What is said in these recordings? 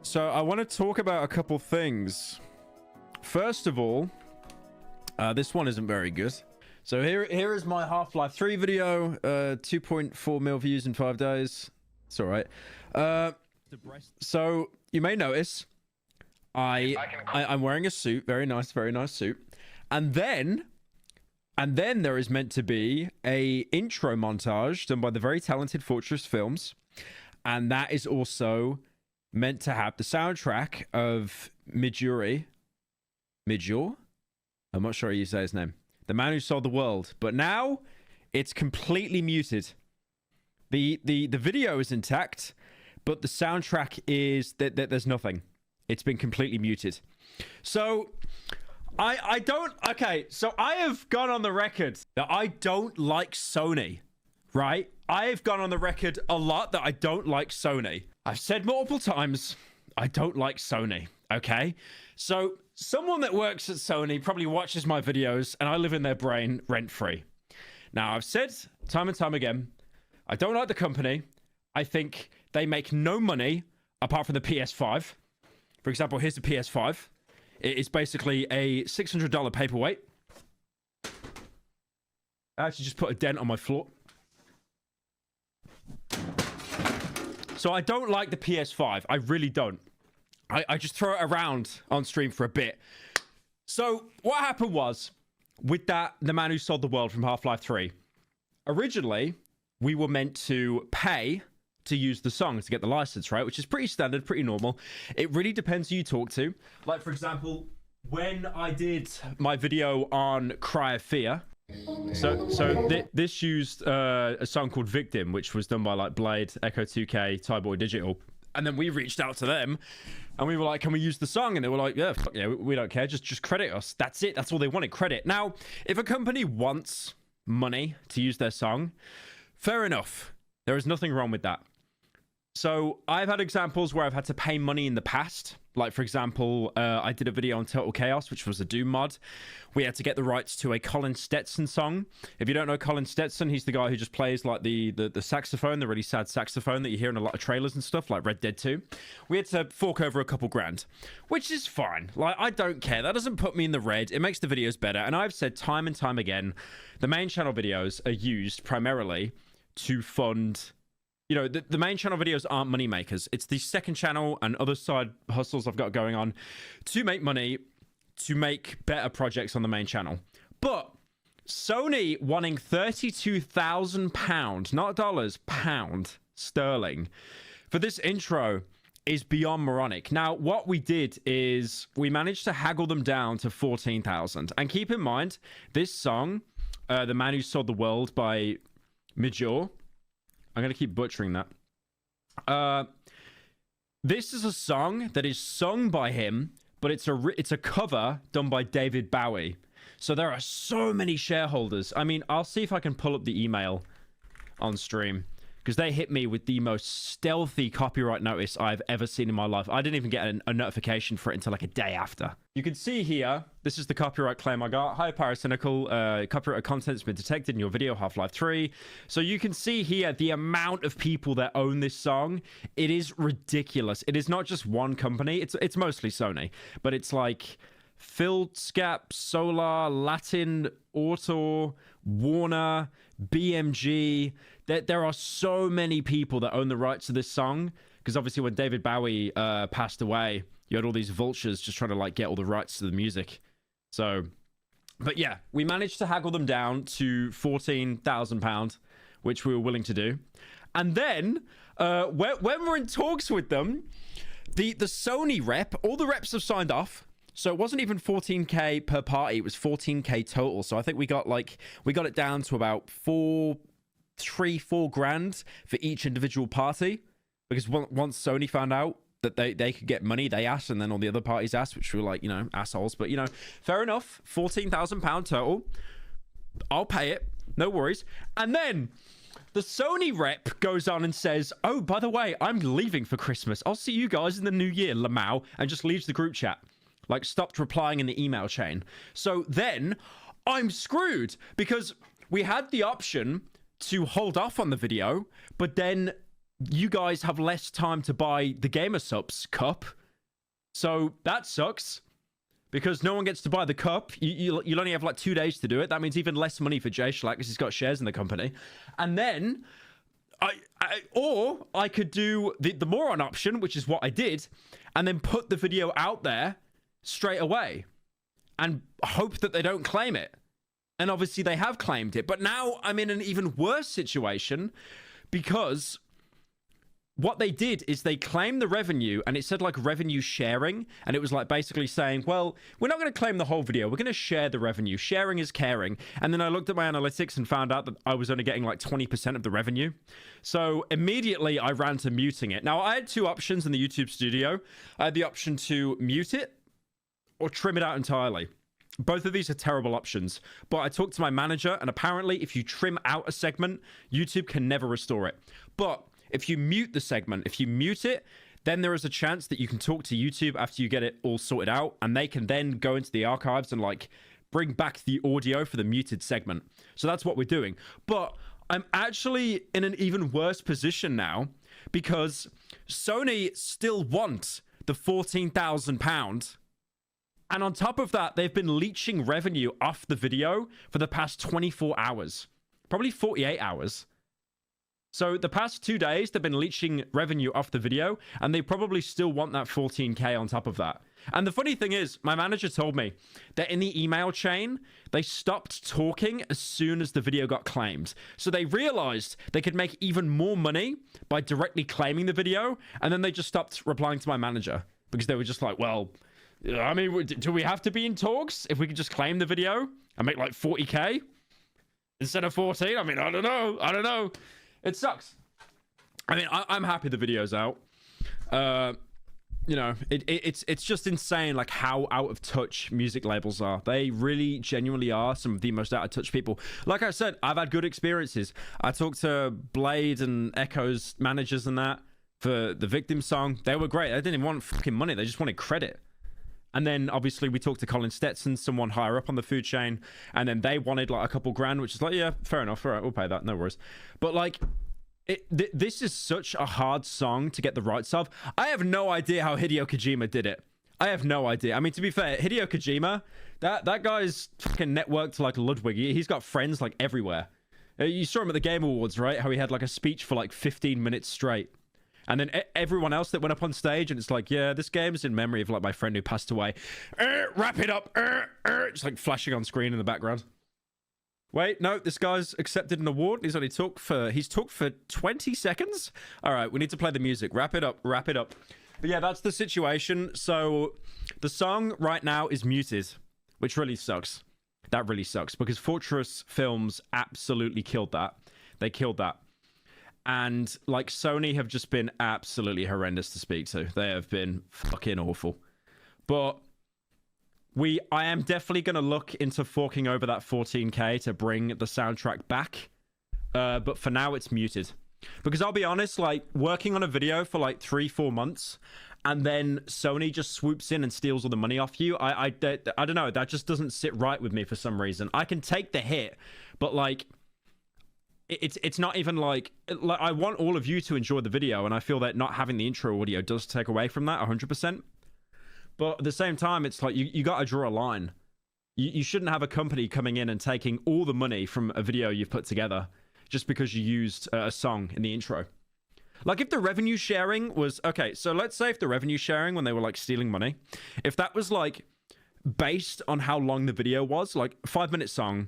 So I want to talk about a couple things. First of all, this one isn't very good. So here is my Half-Life 3 video. 2.4 mil views in 5 days. It's all right. So you may notice I'm wearing a suit. Very nice suit. And then there is meant to be a intro montage done by the very talented Fortress Films, and that is also meant to have the soundtrack of Midori. I'm not sure how you say his name. The Man Who Sold the World. But now it's completely muted. The video is intact, but the soundtrack is there's nothing. It's been completely muted. So I don't. Okay, so I have gone on the record that I don't like Sony, right? I have gone on the record a lot that I don't like Sony. I've said multiple times I don't like Sony, okay? So someone that works at Sony probably watches my videos and I live in their brain rent-free. Now, I've said time and time again, I don't like the company. I think they make no money apart from the PS5. For example, here's the PS5. It is basically a $600 paperweight. I actually just put a dent on my floor. So I don't like the PS5. I really don't. I just throw it around on stream for a bit. So what happened was, with that, The Man Who Sold the World from Half-Life 3, originally, we were meant to pay to use the song to get the license, right? Which is pretty standard, pretty normal. It really depends who you talk to. Like, for example, when I did my video on Cry of Fear, this used a song called Victim, which was done by like Blade, Echo 2K, Tyboy Digital. And then we reached out to them and we were like, can we use the song? And they were like, yeah, fuck yeah, we don't care. Just credit us. That's it. That's all they wanted, credit. Now, if a company wants money to use their song, fair enough. There is nothing wrong with that. So I've had examples where I've had to pay money in the past. Like, for example, I did a video on Total Chaos, which was a Doom mod. We had to get the rights to a Colin Stetson song. If you don't know Colin Stetson, he's the guy who just plays like the saxophone, the really sad saxophone that you hear in a lot of trailers and stuff, like Red Dead 2. We had to fork over a couple grand, which is fine. Like, I don't care. That doesn't put me in the red. It makes the videos better. And I've said time and time again, the main channel videos are used primarily to fund... You know, the main channel videos aren't money makers. It's the second channel and other side hustles I've got going on to make money, to make better projects on the main channel. But Sony wanting £32,000, not dollars, pound sterling, for this intro is beyond moronic. Now, what we did is we managed to haggle them down to 14,000. And keep in mind, this song, The Man Who Sold the World by Midori, I'm going to keep butchering that. This is a song that is sung by him, but it's a cover done by David Bowie. So there are so many shareholders. I mean, I'll see if I can pull up the email on stream, because they hit me with the most stealthy copyright notice I've ever seen in my life. I didn't even get a notification for it until like a day after. You can see here, this is the copyright claim I got. Hi, Pyrocynical. Copyright content has been detected in your video, Half-Life 3. So you can see here the amount of people that own this song. It is ridiculous. It is not just one company. It's mostly Sony. But it's like Fildscap, Solar, Latin, Auto, Warner, BMG. There are so many people that own the rights to this song, because obviously when David Bowie passed away, you had all these vultures just trying to like get all the rights to the music. So, but yeah, we managed to haggle them down to £14,000, which we were willing to do. And then when we're in talks with them, the Sony rep, all the reps have signed off. So it wasn't even 14k per party, it was 14k total. So I think we got it down to about 4 grand for each individual party, because once Sony found out that they could get money, they asked, and then all the other parties asked, which were like, you know, assholes. But, you know, fair enough. £14,000 total. I'll pay it. No worries. And then the Sony rep goes on and says, oh, by the way, I'm leaving for Christmas. I'll see you guys in the new year, Lamau, and just leaves the group chat. Like, stopped replying in the email chain. So then I'm screwed, because we had the option to hold off on the video, but then you guys have less time to buy the Gamer Subs cup. So that sucks. Because no one gets to buy the cup. You'll only have like 2 days to do it. That means even less money for Jay Schlack because he's got shares in the company. And then, I could do the moron option, which is what I did, and then put the video out there straight away and hope that they don't claim it. And obviously they have claimed it. But now I'm in an even worse situation because what they did is they claimed the revenue, and it said like revenue sharing, and it was like basically saying, well, we're not going to claim the whole video, we're going to share the revenue. Sharing is caring. And then I looked at my analytics and found out that I was only getting like 20% of the revenue. So immediately I ran to muting it. Now I had two options in the YouTube studio. I had the option to mute it or trim it out entirely. Both of these are terrible options, but I talked to my manager, and apparently if you trim out a segment, YouTube can never restore it. But if you mute the segment, if you mute it, then there is a chance that you can talk to YouTube after you get it all sorted out, and they can then go into the archives and like bring back the audio for the muted segment. So that's what we're doing. But I'm actually in an even worse position now because Sony still want the £14,000. And on top of that, they've been leeching revenue off the video for the past 24 hours, probably 48 hours. So the past 2 days, they've been leeching revenue off the video, and they probably still want that 14K on top of that. And the funny thing is, my manager told me that in the email chain, they stopped talking as soon as the video got claimed. So they realized they could make even more money by directly claiming the video, and then they just stopped replying to my manager because they were just like, well, I mean, do we have to be in talks if we could just claim the video and make like 40K instead of 14? I mean, I don't know. It sucks. I mean, I'm happy the video's out. You know, it's just insane, like how out of touch music labels are. They really genuinely are some of the most out of touch people. Like I said, I've had good experiences. I talked to Blade and Echo's managers and that for the Victim song. They were great. They didn't even want fucking money. They just wanted credit. And then obviously we talked to Colin Stetson, someone higher up on the food chain, and then they wanted like a couple grand, which is like, yeah, fair enough. All right, we'll pay that. No worries. But like, this is such a hard song to get the rights of. I have no idea how Hideo Kojima did it. I have no idea. I mean, to be fair, Hideo Kojima, that guy's fucking networked like Ludwig. He's got friends like everywhere. You saw him at the Game Awards, right? How he had like a speech for like 15 minutes straight. And then everyone else that went up on stage, and it's like, yeah, this game is in memory of like my friend who passed away. Wrap it up. Just like flashing on screen in the background. Wait, no, this guy's accepted an award. He's talked for 20 seconds. All right, we need to play the music. Wrap it up. But yeah, that's the situation. So the song right now is muted, which really sucks. That really sucks because Fortress Films absolutely killed that. They killed that. And like Sony have just been absolutely horrendous to speak to. They have been fucking awful. But I am definitely going to look into forking over that 14K to bring the soundtrack back. But for now, it's muted. Because I'll be honest, like working on a video for like 3-4 months, and then Sony just swoops in and steals all the money off you. I don't know. That just doesn't sit right with me for some reason. I can take the hit, but like, it's not even like I want all of you to enjoy the video, and I feel that not having the intro audio does take away from that 100%. But at the same time, it's like you got to draw a line. You shouldn't have a company coming in and taking all the money from a video you've put together just because you used a song in the intro. Like if the revenue sharing was okay, so let's say if the revenue sharing when they were like stealing money, if that was like based on how long the video was, like 5-minute song,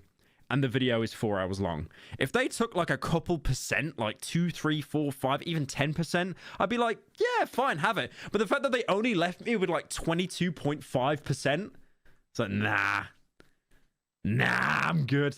and the video is 4 hours long. If they took like a couple percent, like 2, 3, 4, 5, even 10%, I'd be like, yeah, fine, have it. But the fact that they only left me with like 22.5%, it's like, nah, I'm good.